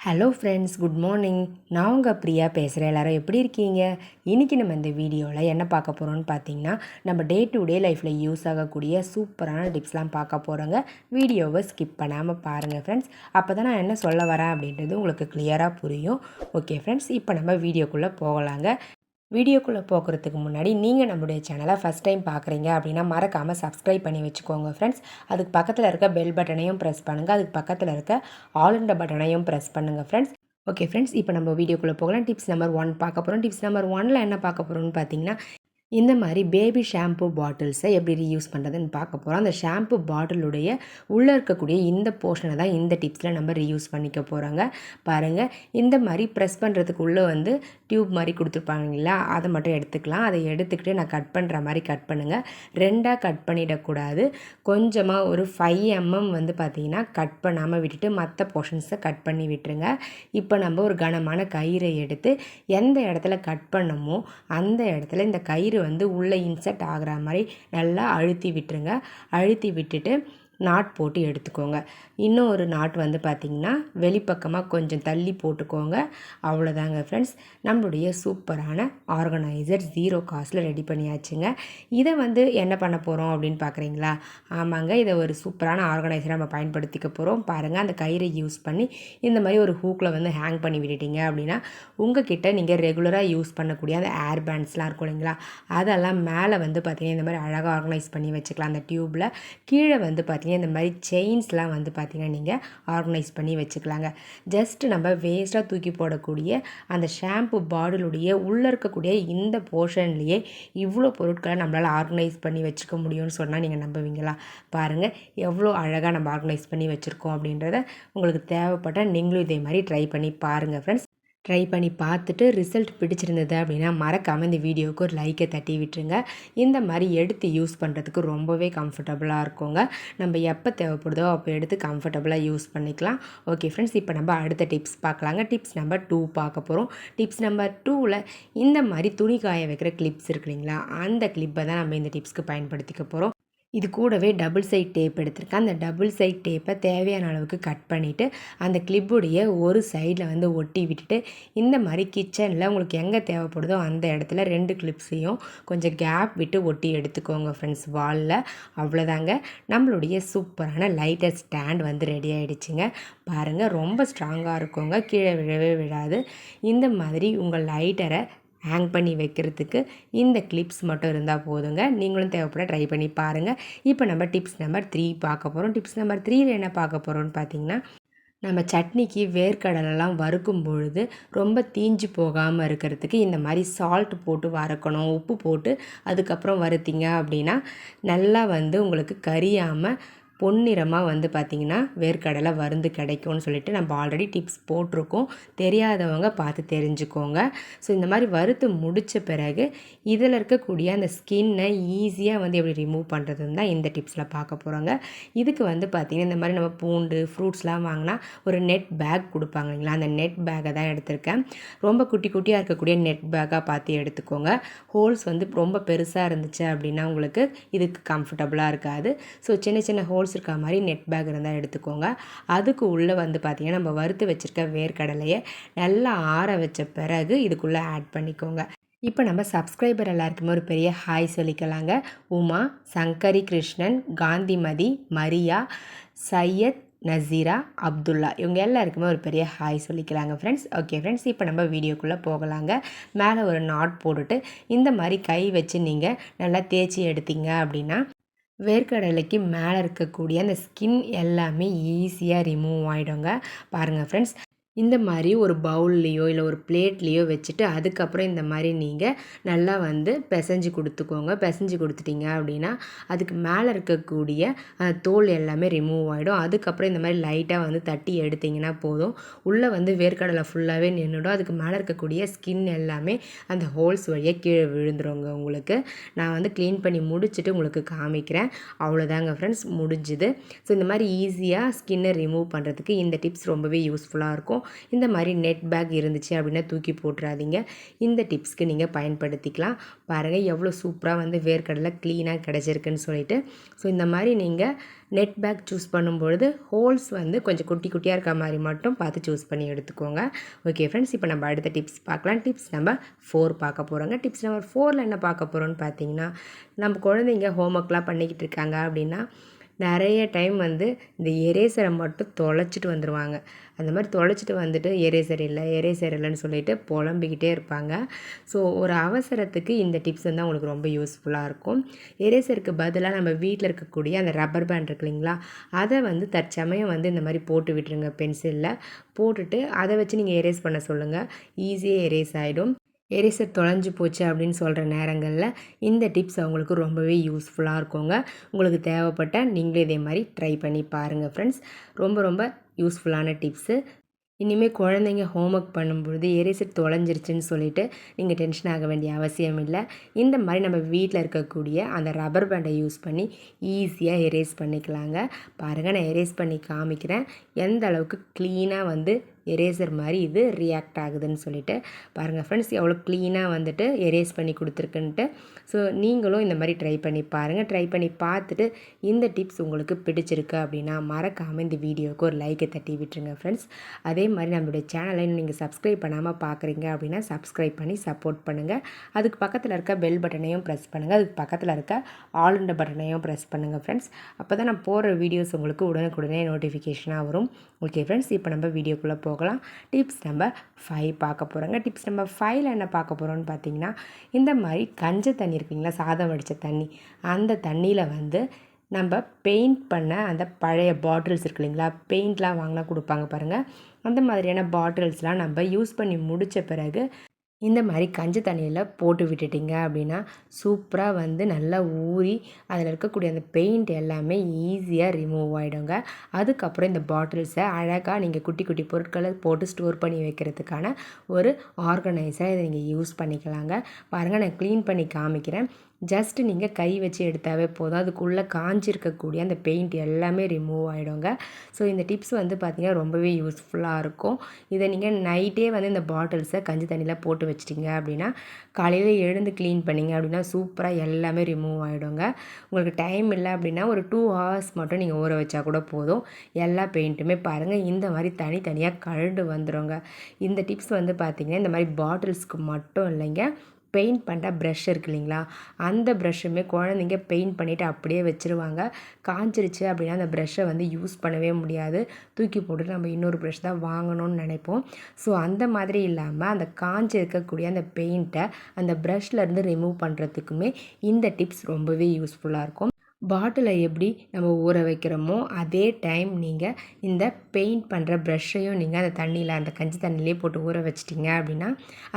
Hello friends, good morning. நான் உங்கள் பிரியா பேசுகிறேன். எல்லோரும் எப்படி இருக்கீங்க? இன்றைக்கி நம்ம இந்த வீடியோவில் என்ன பார்க்க போகிறோம்னு பார்த்தீங்கன்னா, நம்ம டே டு டே லைஃப்பில் யூஸ் ஆகக்கூடிய சூப்பரான டிப்ஸ்லாம் பார்க்க போகிறோங்க. வீடியோவை ஸ்கிப் பண்ணாமல் பாருங்கள் ஃப்ரெண்ட்ஸ். அப்போ தான் நான் என்ன சொல்ல வரேன் அப்படின்றது உங்களுக்கு கிளியராக புரியும். ஓகே ஃப்ரெண்ட்ஸ், இப்போ நம்ம வீடியோக்குள்ளே போகலாங்க. வீடியோக்குள்ளே போகிறதுக்கு முன்னாடி நீங்கள் நம்மளுடைய சேனலை ஃபஸ்ட் டைம் பார்க்குறீங்க அப்படின்னா மறக்காமல் சப்ஸ்கிரைப் பண்ணி வச்சுக்கோங்க ஃப்ரெண்ட்ஸ். அதுக்கு பக்கத்தில் இருக்க பெல் பட்டனையும் ப்ரெஸ் பண்ணுங்கள். அதுக்கு பக்கத்தில் இருக்க ஆல் என்ற பட்டனையும் ப்ரெஸ் பண்ணுங்கள் ஃப்ரெண்ட்ஸ். ஓகே ஃப்ரெண்ட்ஸ், இப்போ நம்ம வீடியோக்குள்ளே போகலாம். டிப்ஸ் நம்பர் 1 பார்க்க போகிறோம். டிப்ஸ் நம்பர் 1ல் என்ன பார்க்க போகிறோம்னு பார்த்தீங்கன்னா, இந்த மாதிரி பேபி ஷாம்பு பாட்டில்ஸை எப்படி ரீயூஸ் பண்ணுறதுன்னு பார்க்க போகிறோம். அந்த ஷாம்பு பாட்டிலுடைய உள்ளே இருக்கக்கூடிய இந்த போர்ஷனை தான் இந்த டிப்ஸில் நம்ம ரீயூஸ் பண்ணிக்க போகிறோங்க. பாருங்கள், இந்த மாதிரி ப்ரெஸ் பண்ணுறதுக்கு உள்ளே டியூப் மாதிரி கொடுத்துருப்பாங்களா, அதை மட்டும் எடுத்துக்கலாம். அதை எடுத்துக்கிட்டு நான் கட் பண்ணுற மாதிரி கட் பண்ணுங்கள். 2ஆக கட் பண்ணிடக்கூடாது. கொஞ்சமாக ஒரு 5 mm பார்த்திங்கன்னா கட் பண்ணாமல் விட்டுட்டு மற்ற போர்ஷன்ஸை கட் பண்ணி விட்டுருங்க. இப்போ நம்ம ஒரு கனமான கயிறை எடுத்து எந்த இடத்துல கட் பண்ணமோ அந்த இடத்துல இந்த கயிறு உள்ளே இன்செர்ட் ஆகிற மாதிரி நல்லா அழுத்தி விட்டுருங்க. அழுத்தி விட்டுட்டு நாட் போட்டு எடுத்துக்கோங்க. இன்னும் ஒரு நாட் பார்த்திங்கன்னா வெளிப்பக்கமாக கொஞ்சம் தள்ளி போட்டுக்கோங்க. அவ்வளோதாங்க ஃப்ரெண்ட்ஸ், நம்மளுடைய சூப்பரான ஆர்கனைசர் 0 காஸ்ட்டில் ரெடி பண்ணியாச்சுங்க. இதை என்ன பண்ண போகிறோம் அப்படின்னு பார்க்குறீங்களா? ஆமாங்க, இதை ஒரு சூப்பரான ஆர்கனைசரை நம்ம பயன்படுத்திக்க போகிறோம். பாருங்கள், அந்த கயிறை யூஸ் பண்ணி இந்த மாதிரி ஒரு ஹூக்கில் ஹேங் பண்ணி விட்டுட்டீங்க அப்படின்னா உங்ககிட்ட நீங்கள் ரெகுலராக யூஸ் பண்ணக்கூடிய அந்த ஏர் பேண்ட்ஸ்லாம் இருக்கும் இல்லைங்களா, அதெல்லாம் மேலே பார்த்திங்கன்னா இந்த மாதிரி அழகாக ஆர்கனைஸ் பண்ணி வச்சுக்கலாம். அந்த டியூப்பில் கீழே பார்த்திங்கன்னா இந்த மாதிரி செயின்ஸ்லாம் பார்த்திங்கன்னா நீங்கள் ஆர்கனைஸ் பண்ணி வச்சுக்கலாங்க. ஜஸ்ட் நம்ம வேஸ்ட்டாக தூக்கி போடக்கூடிய அந்த ஷாம்பு பாட்டிலுடைய உள்ளே இருக்கக்கூடிய இந்த போர்ஷன்லேயே இவ்வளோ பொருட்களை நம்மளால் ஆர்கனைஸ் பண்ணி வச்சுக்க முடியும்னு சொன்னால் நீங்கள் நம்புவீங்களா? பாருங்கள், எவ்வளோ அழகாக நம்ம ஆர்கனைஸ் பண்ணி வச்சுருக்கோம் அப்படின்றத உங்களுக்கு தேவைப்பட்டால் நீங்களும் இதே மாதிரி ட்ரை பண்ணி பாருங்கள் ஃப்ரெண்ட்ஸ். ட்ரை பண்ணி பார்த்துட்டு ரிசல்ட் பிடிச்சிருந்தது அப்படின்னா மறக்காமல் இந்த வீடியோவுக்கு ஒரு லைக்கை தட்டி விட்டுருங்க. இந்த மாதிரி எடுத்து யூஸ் பண்ணுறதுக்கு ரொம்பவே கம்ஃபர்டபுளாக இருக்குங்க. நம்ம எப்போ தேவைப்படுதோ அப்போ எடுத்து கம்ஃபர்டபுளாக யூஸ் பண்ணிக்கலாம். ஓகே ஃப்ரெண்ட்ஸ், இப்போ நம்ம அடுத்த டிப்ஸ் பார்க்கலாங்க. டிப்ஸ் நம்பர் 2 பார்க்க போகிறோம். டிப்ஸ் நம்பர் 2ல் இந்த மாதிரி துணி காய வைக்கிற கிளிப்ஸ் இருக்கு இல்லைங்களா, அந்த கிளிப்பை தான் நம்ம இந்த டிப்ஸ்க்கு பயன்படுத்திக்க போகிறோம். இது கூடவே டபுள் சைட் டேப் எடுத்திருக்கேன். அந்த டபுள் சைட் டேப்பை தேவையான அளவுக்கு கட் பண்ணிவிட்டு அந்த கிளிப்புடைய ஒரு சைடில் ஒட்டி விட்டுட்டு இந்த மாதிரி கிச்சனில் உங்களுக்கு எங்கே தேவைப்படுதோ அந்த இடத்துல 2 கிளிப்ஸையும் கொஞ்சம் கேப் விட்டு ஒட்டி எடுத்துக்கோங்க ஃப்ரெண்ட்ஸ், வாலில். அவ்வளோதாங்க, நம்மளுடைய சூப்பரான லைட்டர் ஸ்டாண்ட் ரெடி ஆகிடுச்சிங்க. பாருங்கள், ரொம்ப ஸ்ட்ராங்காக இருக்குங்க, கீழே விழவே விழாது. இந்த மாதிரி உங்கள் லைட்டரை ஹேங் பண்ணி வைக்கிறதுக்கு இந்த கிளிப்ஸ் மட்டும் இருந்தால் போதுங்க. நீங்களும் தேவைப்பட ட்ரை பண்ணி பாருங்கள். இப்போ நம்ம டிப்ஸ் நம்பர் 3 பார்க்க போகிறோம். டிப்ஸ் நம்பர் 3ல் என்ன பார்க்க போகிறோம்னு பார்த்தீங்கன்னா, நம்ம சட்னிக்கு வேர்க்கடலெல்லாம் வறுக்கும் பொழுது ரொம்ப தீஞ்சு போகாமல் இருக்கிறதுக்கு இந்த மாதிரி சால்ட் போட்டு வறுக்கணும். உப்பு போட்டு அதுக்கப்புறம் வறுத்தீங்க அப்படின்னா நல்லா உங்களுக்கு கரியாமல் பொன்னிறமாக பார்த்திங்கன்னா வேர்க்கடலை வறுந்து கிடைக்கும்னு சொல்லிட்டு நம்ம ஆல்ரெடி டிப்ஸ் போட்டிருக்கோம். தெரியாதவங்க பார்த்து தெரிஞ்சுக்கோங்க. ஸோ இந்த மாதிரி வறுத்து முடித்த பிறகு இதில் இருக்கக்கூடிய அந்த ஸ்கின்னை ஈஸியாக எப்படி ரிமூவ் பண்ணுறதுன்னு தான் இந்த டிப்ஸில் பார்க்க போகிறோங்க. இதுக்கு பார்த்திங்கன்னா இந்த மாதிரி நம்ம பூண்டு ஃப்ரூட்ஸ்லாம் வாங்கினா ஒரு நெட் பேக் கொடுப்பாங்க இல்லைங்களா, அந்த நெட் பேக்கை தான் எடுத்திருக்கேன். ரொம்ப குட்டி குட்டியாக இருக்கக்கூடிய நெட் பேக்காக பார்த்து எடுத்துக்கோங்க. ஹோல்ஸ் ரொம்ப பெருசாக இருந்துச்சு அப்படின்னா உங்களுக்கு இதுக்கு கம்ஃபர்டபுளாக இருக்காது. ஸோ சின்ன சின்ன ஹோல்ஸ் இருக்க மாதிரி நெட் பேக் இருந்தால் எடுத்துக்கோங்க. அதுக்கு உள்ளே பார்த்திங்கன்னா நம்ம வறுத்து வச்சுருக்க வேர்க்கடலையை நல்லா ஆற வச்ச பிறகு இதுக்குள்ளே ஆட் பண்ணிக்கோங்க. இப்போ நம்ம சப்ஸ்கிரைபர் எல்லாருக்குமே ஒரு பெரிய ஹாய் சொல்லிக்கலாங்க. உமா, சங்கரி கிருஷ்ணன், காந்திமதி, மரியா, சையத், நசீரா, அப்துல்லா, இவங்க எல்லாருக்குமே ஒரு பெரிய ஹாய் சொல்லிக்கலாங்க ஃப்ரெண்ட்ஸ். ஓகே ஃப்ரெண்ட்ஸ், இப்போ நம்ம வீடியோக்குள்ளே போகலாங்க. மேலே ஒரு நாட் போட்டுட்டு இந்த மாதிரி கை வச்சு நீங்கள் நல்லா தேய்ச்சி எடுத்தீங்க அப்படின்னா வேர்க்கடலைக்கு மேலே இருக்கக்கூடிய அந்த ஸ்கின் எல்லாமே ஈஸியாக ரிமூவ் ஆகிடுங்க. பாருங்கள் ஃப்ரெண்ட்ஸ், இந்த மாதிரி ஒரு பவுல்லையோ இல்லை ஒரு பிளேட்லேயோ வச்சுட்டு அதுக்கப்புறம் இந்த மாதிரி நீங்கள் நல்லா பிசைஞ்சு கொடுத்துக்கோங்க. பிசைஞ்சு கொடுத்துட்டிங்க அப்படின்னா அதுக்கு மேலே இருக்கக்கூடிய தோல் எல்லாமே ரிமூவ் ஆகிடும். அதுக்கப்புறம் இந்த மாதிரி லைட்டாக தட்டி எடுத்திங்கன்னா போதும். உள்ளே வேர்க்கடலை ஃபுல்லாகவே நின்றுடும். அதுக்கு மேலே இருக்கக்கூடிய ஸ்கின் எல்லாமே அந்த ஹோல்ஸ் வழியாக கீழே விழுந்துருங்க. உங்களுக்கு நான் க்ளீன் பண்ணி முடிச்சுட்டு உங்களுக்கு காமிக்கிறேன். அவ்வளோதாங்க ஃப்ரெண்ட்ஸ், முடிஞ்சுது. ஸோ இந்த மாதிரி ஈஸியாக ஸ்கின்னை ரிமூவ் பண்ணுறதுக்கு இந்த டிப்ஸ் ரொம்பவே யூஸ்ஃபுல்லாக இருக்கும். இருக்கும். இந்த மாதிரி நெட் பேக் இருந்துச்சு அப்படின்னா தூக்கி போட்டுறாதீங்க. இந்த டிப்ஸ்க்கு நீங்கள் பயன்படுத்திக்கலாம். பாருங்கள் எவ்வளோ சூப்பராக வந்து வேர்க்கடலை க்ளீனாக கிடச்சிருக்குன்னு சொல்லிட்டு. ஸோ இந்த மாதிரி நீங்கள் நெட் பேக் சூஸ் பண்ணும்பொழுது ஹோல்ஸ் வந்து கொஞ்சம் குட்டி குட்டியாக இருக்க மாதிரி மட்டும் பார்த்து சூஸ் பண்ணி எடுத்துக்கோங்க. ஓகே ஃப்ரெண்ட்ஸ், இப்போ நம்ம அடுத்த டிப்ஸ் பார்க்கலாம். டிப்ஸ் நம்பர் 4 பார்க்க போகிறோங்க. டிப்ஸ் நம்பர் 4ல் என்ன பார்க்க போகிறோன்னு பார்த்தீங்கன்னா, நம்ம குழந்தைங்க ஹோம்ஒர்க்லாம் பண்ணிக்கிட்டு இருக்காங்க அப்படின்னா நிறைய டைம் வந்து இந்த எரேசரை மட்டும் தொலைச்சிட்டு வந்துடுவாங்க. அந்த மாதிரி தொலைச்சிட்டு வந்துட்டு எரேசர் இல்லைன்னு சொல்லிட்டு புலம்பிக்கிட்டே இருப்பாங்க. ஸோ ஒரு அவசரத்துக்கு இந்த டிப்ஸ் வந்து அவங்களுக்கு ரொம்ப யூஸ்ஃபுல்லாக இருக்கும். எரேசருக்கு பதிலாக நம்ம வீட்டில் இருக்கக்கூடிய அந்த ரப்பர் பேண்ட் இருக்கு இல்லைங்களா, அதை வந்து தற்சமயம் வந்து இந்த மாதிரி போட்டு விட்டுருங்க. பென்சிலில் போட்டுட்டு அதை வச்சு நீங்கள் எரேஸ் பண்ண சொல்லுங்கள். ஈஸியாக எரேஸ் ஆகிடும். எரேசர் தொலைஞ்சு போச்சு அப்படின்னு சொல்கிற நேரங்களில் இந்த டிப்ஸ் அவங்களுக்கு ரொம்பவே யூஸ்ஃபுல்லாக இருக்குங்க. உங்களுக்கு தேவைப்பட்டால் நீங்களே இதே மாதிரி ட்ரை பண்ணி பாருங்கள் ஃப்ரெண்ட்ஸ். ரொம்ப ரொம்ப யூஸ்ஃபுல்லான டிப்ஸு. இனிமேல் குழந்தைங்க ஹோம்ஒர்க் பண்ணும்பொழுது எரேசர் தொலைஞ்சிருச்சுன்னு சொல்லிட்டு நீங்கள் டென்ஷன் ஆக வேண்டிய அவசியம் இல்லை. இந்த மாதிரி நம்ம வீட்டில் இருக்கக்கூடிய அந்த ரப்பர் பேண்டை யூஸ் பண்ணி ஈஸியாக எரேஸ் பண்ணிக்கலாங்க. பாருங்கள், நான் எரேஸ் பண்ணி காமிக்கிறேன் எந்த அளவுக்கு க்ளீனாக வந்து எரேசர் மாதிரி இது ரியாக்ட் ஆகுதுன்னு சொல்லிட்டு. பாருங்கள் ஃப்ரெண்ட்ஸ், எவ்வளோ க்ளீனாக வந்துட்டு எரேஸ் பண்ணி கொடுத்துருக்குன்ட்டு. ஸோ நீங்களும் இந்த மாதிரி ட்ரை பண்ணி பாருங்கள். ட்ரை பண்ணி பார்த்துட்டு இந்த டிப்ஸ் உங்களுக்கு பிடிச்சிருக்கு அப்படின்னா மறக்காமல் இந்த வீடியோவுக்கு ஒரு லைக்கை தட்டி விட்டுருங்க ஃப்ரெண்ட்ஸ். அதே மாதிரி நம்மளுடைய சேனலை நீங்கள் சப்ஸ்கிரைப் பண்ணாமல் பார்க்குறீங்க அப்படின்னா சப்ஸ்கிரைப் பண்ணி சப்போர்ட் பண்ணுங்கள். அதுக்கு பக்கத்தில் இருக்க பெல் பட்டனையும் ப்ரெஸ் பண்ணுங்கள். அதுக்கு பக்கத்தில் இருக்க ஆல்ன்ற பட்டனையும் ப்ரெஸ் பண்ணுங்கள் ஃப்ரெண்ட்ஸ். அப்போ தான் நான் போடுற வீடியோஸ் உங்களுக்கு உடனுக்குடனே நோட்டிஃபிகேஷனாக வரும். ஓகே ஃப்ரெண்ட்ஸ், இப்போ நம்ம வீடியோக்குள்ளே போகலாம். டிப்ஸ் நம்பர் 5 பார்க்க போகிறோங்க. டிப்ஸ் நம்பர் 5ல் என்ன பார்க்க போகிறோன்னு பார்த்தீங்கன்னா, இந்த மாதிரி கஞ்ச தண்ணி இருக்குங்களா, சாதம் வடித்த தண்ணி, அந்த தண்ணியில் வந்து நம்ம பெயிண்ட் பண்ண அந்த பழைய பாட்டில்ஸ் இருக்கு இல்லைங்களா, பெயிண்ட்லாம் வாங்கினா கொடுப்பாங்க பாருங்கள், அந்த மாதிரியான பாட்டில்ஸ்லாம் நம்ம யூஸ் பண்ணி முடித்த பிறகு இந்த மாதிரி கஞ்சி தண்ணியில் போட்டு விட்டுட்டிங்க அப்படின்னா சூப்பராக வந்து நல்லா ஊறி அதில் இருக்கக்கூடிய அந்த பெயிண்ட் எல்லாமே ஈஸியாக ரிமூவ் ஆகிடுங்க. அதுக்கப்புறம் இந்த பாட்டில்ஸை அழகாக நீங்கள் குட்டி குட்டி பொருட்களை போட்டு ஸ்டோர் பண்ணி வைக்கிறதுக்கான ஒரு ஆர்கனைசராக இதை நீங்கள் யூஸ் பண்ணிக்கலாங்க. பாருங்கள், நான் க்ளீன் பண்ணி காமிக்கிறேன். ஜஸ்ட்டு நீங்கள் கை வச்சு எடுத்தாவே போதும், அதுக்குள்ளே காஞ்சிருக்கக்கூடிய அந்த பெயிண்ட் எல்லாமே ரிமூவ் ஆகிடுங்க. ஸோ இந்த டிப்ஸ் வந்து பார்த்திங்கன்னா ரொம்பவே யூஸ்ஃபுல்லாக இருக்கும். இதை நீங்கள் நைட்டே வந்து இந்த பாட்டில்ஸை கஞ்சி தண்ணியில் போட்டு வச்சிட்டிங்க அப்படின்னா காலையில் எழுந்து க்ளீன் பண்ணிங்க அப்படின்னா சூப்பராக எல்லாமே ரிமூவ் ஆகிடுங்க. உங்களுக்கு டைம் இல்லை அப்படின்னா ஒரு 2 ஹவர்ஸ் மட்டும் நீங்கள் ஊற வச்சா கூட போதும். எல்லா பெயிண்ட்டுமே பாருங்கள் இந்த மாதிரி தனித்தனியாக கழண்டு வந்துடுங்க. இந்த டிப்ஸ் வந்து பார்த்திங்கன்னா இந்த மாதிரி பாட்டில்ஸ்க்கு மட்டும் இல்லைங்க, பெயிண்ட் பண்ணுற ப்ரஷ் இருக்கு இல்லைங்களா, அந்த ப்ரஷ்ஷுமே குழந்தைங்க பெயிண்ட் பண்ணிவிட்டு அப்படியே வச்சுருவாங்க. காஞ்சிருச்சு அப்படின்னா அந்த ப்ரஷ்ஷை வந்து யூஸ் பண்ணவே முடியாது. தூக்கி போட்டுட்டு நம்ம இன்னொரு ப்ரஷ் தான் வாங்கணும்னு நினைப்போம். ஸோ அந்த மாதிரி இல்லாமல் அந்த காஞ்சி இருக்கக்கூடிய அந்த பெயிண்ட்டை அந்த ப்ரஷ்லேருந்து ரிமூவ் பண்ணுறதுக்குமே இந்த டிப்ஸ் ரொம்பவே யூஸ்ஃபுல்லாக இருக்கும். பாட்டிலை எப்படி நம்ம ஊற வைக்கிறோமோ அதே டைம் நீங்கள் இந்த பெயிண்ட் பண்ணுற ப்ரஷ்ஷையும் நீங்கள் அந்த தண்ணியில், அந்த கஞ்சி தண்ணியிலே போட்டு ஊற வச்சிட்டிங்க அப்படின்னா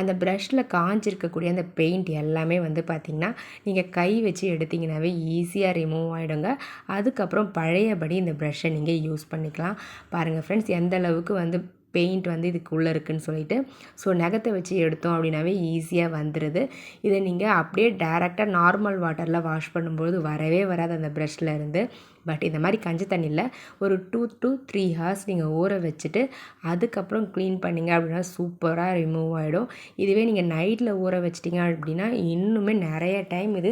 அந்த ப்ரஷ்ஷில் காஞ்சிருக்கக்கூடிய அந்த பெயிண்ட் எல்லாமே வந்து பார்த்திங்கன்னா நீங்கள் கை வச்சு எடுத்திங்கனாவே ஈஸியாக ரிமூவ் ஆகிடுங்க. அதுக்கப்புறம் பழையபடி இந்த ப்ரஷ்ஷை நீங்கள் யூஸ் பண்ணிக்கலாம். பாருங்கள் ஃப்ரெண்ட்ஸ், எந்த அளவுக்கு வந்து பெயிண்ட் வந்து இதுக்குள்ளே இருக்குதுன்னு சொல்லிட்டு. ஸோ நகத்தை வச்சு எடுத்தோம் அப்படின்னாவே ஈஸியாக வந்துடுது. இதை நீங்கள் அப்படியே டேரெக்டாக நார்மல் வாட்டரில் வாஷ் பண்ணும்போது வரவே வராது அந்த ப்ரஷ்ஷில் இருந்து. பட் இந்த மாதிரி கஞ்சி தண்ணியில் ஒரு 2 to 3 ஹவர்ஸ் நீங்கள் ஊற வச்சுட்டு அதுக்கப்புறம் க்ளீன் பண்ணிங்க அப்படின்னா சூப்பராக ரிமூவ் ஆகிடும். இதுவே நீங்கள் நைட்டில் ஊற வச்சிட்டிங்க அப்படின்னா இன்னுமே நிறைய டைம் இது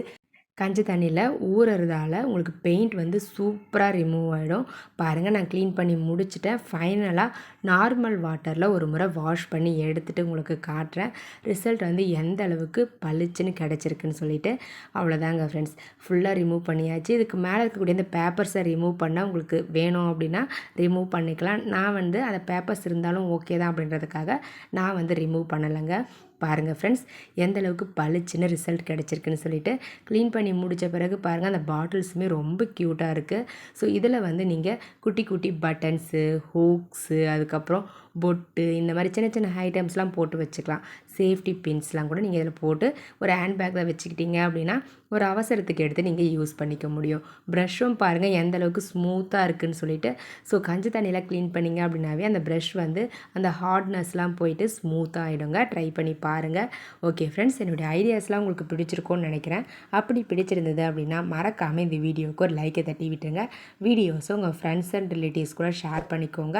கஞ்சி தண்ணியில் ஊறுறதால உங்களுக்கு பெயிண்ட் வந்து சூப்பராக ரிமூவ் ஆகிடும். பாருங்கள், நான் க்ளீன் பண்ணி முடிச்சுட்டேன். ஃபைனலாக நார்மல் வாட்டரில் ஒரு முறை வாஷ் பண்ணி எடுத்துகிட்டு உங்களுக்கு காட்டுறேன் ரிசல்ட் வந்து எந்த அளவுக்கு பளிச்சுன்னு கிடச்சிருக்குன்னு சொல்லிட்டு. அவ்வளோதாங்க ஃப்ரெண்ட்ஸ், ஃபுல்லாக ரிமூவ் பண்ணியாச்சு. இதுக்கு மேலே இருக்கக்கூடிய இந்த பேப்பர்ஸை ரிமூவ் பண்ணால் உங்களுக்கு வேணும் அப்படின்னா ரிமூவ் பண்ணிக்கலாம். நான் வந்து அந்த பேப்பர்ஸ் இருந்தாலும் ஓகே தான் அப்படின்றதுக்காக நான் வந்து ரிமூவ் பண்ணலைங்க. பாருங்கள் ஃப்ரெண்ட்ஸ், எந்த அளவுக்கு பளிச்சுன்னு ரிசல்ட் கிடச்சிருக்குன்னு சொல்லிட்டு. க்ளீன் பண்ணி முடித்த பிறகு பாருங்கள், அந்த பாட்டில்ஸுமே ரொம்ப க்யூட்டாக இருக்குது. ஸோ இதில் வந்து நீங்கள் குட்டி குட்டி பட்டன்ஸு, ஹூக்ஸு, அதுக்கப்புறம் பொட்டு, இந்த மாதிரி சின்ன சின்ன ஐட்டம்ஸ்லாம் போட்டு வச்சுக்கலாம். சேஃப்டி பின்ஸ்லாம் கூட நீங்கள் இதில் போட்டு ஒரு ஹேண்ட் பேக்கில் வச்சுக்கிட்டிங்க அப்படின்னா ஒரு அவசரத்துக்கு எடுத்து நீங்கள் யூஸ் பண்ணிக்க முடியும். ப்ரஷ்ஷும் பாருங்கள் எந்த அளவுக்கு ஸ்மூத்தாக இருக்குதுன்னு சொல்லிட்டு. ஸோ கஞ்சி தண்ணியில் க்ளீன் பண்ணிங்க அப்படின்னாவே அந்த ப்ரஷ் வந்து அந்த ஹார்ட்னஸ்லாம் போயிட்டு ஸ்மூத்தாக ஆகிடுங்க. ட்ரை பண்ணி பாருங்கள். ஓகே ஃப்ரெண்ட்ஸ், என்னுடைய ஐடியாஸ்லாம் உங்களுக்கு பிடிச்சிருக்கோன்னு நினைக்கிறேன். அப்படி பிடிச்சிருந்தது அப்படின்னா மறக்காமல் இந்த வீடியோவுக்கு ஒரு லைக்கை தட்டி விட்டுருங்க. வீடியோஸும் உங்கள் ஃப்ரெண்ட்ஸ் அண்ட் ரிலேட்டிவ்ஸ் கூட ஷேர் பண்ணிக்கோங்க.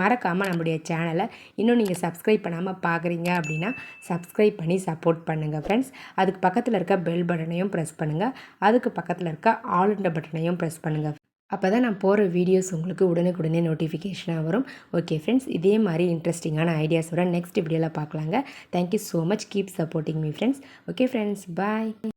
மறக்காமல் நம்மளுடைய சேனலை இன்னும் நீங்கள் சப்ஸ்கிரைப் பண்ணாமல் பார்க்குறீங்க அப்படின்னா சப்ஸ்கிரைப் பண்ணி சப்போர்ட் பண்ணுங்கள் ஃப்ரெண்ட்ஸ். அதுக்கு பக்கத்தில் இருக்க பெல் பட்டனையும் ப்ரெஸ் பண்ணுங்கள். அதுக்கு பக்கத்தில் இருக்க ஆல்ன்ற பட்டனையும் ப்ரெஸ் பண்ணுங்கள். அப்போ தான் நான் போகிற வீடியோஸ் உங்களுக்கு உடனுக்குடனே நோட்டிஃபிகேஷனாக வரும். ஓகே ஃப்ரெண்ட்ஸ், இதே மாதிரி இன்ட்ரெஸ்டிங்கான ஐடியாஸோட நெக்ஸ்ட் வீடியோவில் பார்க்கலாங்க. Thank you so much. Keep supporting me friends. Okay friends, பாய்.